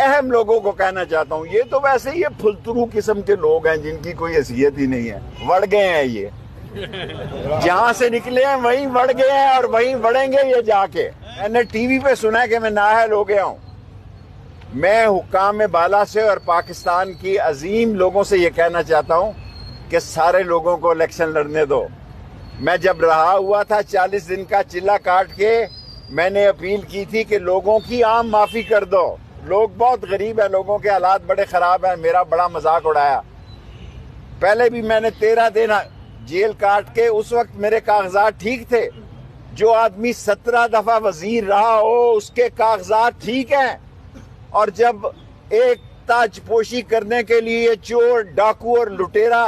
اہم لوگوں کو کہنا چاہتا ہوں، یہ تو ویسے ہی پھلترو قسم کے لوگ ہیں جن کی کوئی حیثیت ہی نہیں ہے، بڑھ گئے ہیں یہ، جہاں سے نکلے ہیں وہیں بڑھ گئے ہیں اور وہیں بڑھیں گے یہ جا کے۔ میں نے ٹی وی پہ سنا کہ میں نااہل ہو گیا ہوں۔ میں حکام بالا سے اور پاکستان کی عظیم لوگوں سے یہ کہنا چاہتا ہوں کہ سارے لوگوں کو الیکشن لڑنے دو۔ میں جب رہا ہوا تھا 40 دن کا چلہ کاٹ کے، میں نے اپیل کی تھی کہ لوگوں کی عام معافی کر دو، لوگ بہت غریب ہیں، لوگوں کے حالات بڑے خراب ہیں، میرا بڑا مذاق اڑایا۔ پہلے بھی میں نے 13 دن جیل کاٹ کے، اس وقت میرے کاغذات ٹھیک تھے۔ جو آدمی 17 دفعہ وزیر رہا ہو اس کے کاغذات ٹھیک ہیں، اور جب ایک تاج پوشی کرنے کے لیے چور، ڈاکو اور لٹیرا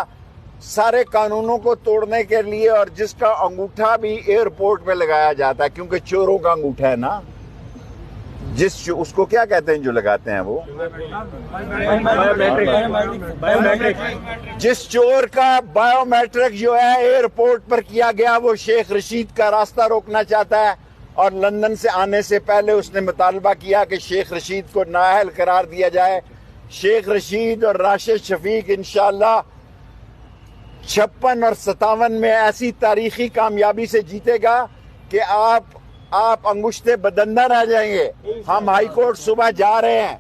سارے قانونوں کو توڑنے کے لیے، اور جس کا انگوٹھا بھی ایئرپورٹ پہ لگایا جاتا ہے کیونکہ چوروں کا انگوٹھا ہے نا، اس کو کیا کہتے ہیں جو لگاتے ہیں وہ، جس چور کا بایو میٹرک جو ہے ایئرپورٹ پر کیا گیا، وہ شیخ رشید کا راستہ روکنا چاہتا ہے، اور لندن سے آنے سے پہلے اس نے مطالبہ کیا کہ شیخ رشید کو نااہل قرار دیا جائے۔ شیخ رشید اور راشد شفیق انشاءاللہ 56 اور 57 میں ایسی تاریخی کامیابی سے جیتے گا کہ آپ انگشتے بدندہ رہ جائیں گے۔ ہم ہائی کورٹ صبح جا رہے ہیں،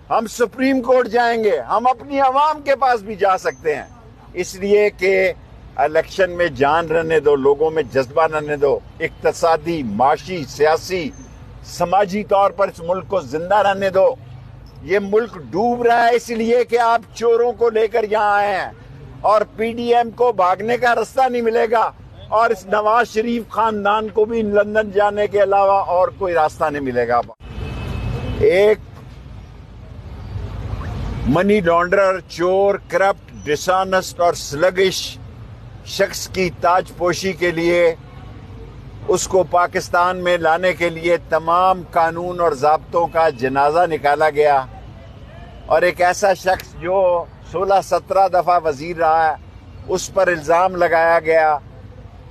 ہم سپریم کورٹ جائیں گے، ہم اپنی عوام کے پاس بھی جا سکتے ہیں، اس لیے کہ الیکشن میں جان رہنے دو، لوگوں میں جذبہ رہنے دو، اقتصادی، معاشی، سیاسی، سماجی طور پر اس ملک کو زندہ رہنے دو۔ یہ ملک ڈوب رہا ہے اس لیے کہ آپ چوروں کو لے کر یہاں آئے ہیں، اور پی ڈی ایم کو بھاگنے کا راستہ نہیں ملے گا، اور اس نواز شریف خاندان کو بھی لندن جانے کے علاوہ اور کوئی راستہ نہیں ملے گا۔ ایک منی لانڈرر، چور، کرپٹ، ڈسانسٹ اور سلگش شخص کی تاج پوشی کے لیے، اس کو پاکستان میں لانے کے لیے تمام قانون اور ضابطوں کا جنازہ نکالا گیا، اور ایک ایسا شخص جو 16-17 دفعہ وزیر رہا ہے، اس پر الزام لگایا گیا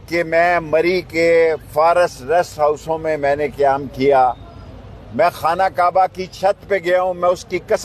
کہ میں مری کے فارس ریسٹ ہاؤسوں میں نے قیام کیا، میں خانہ کعبہ کی چھت پہ گیا ہوں، میں اس کی قسم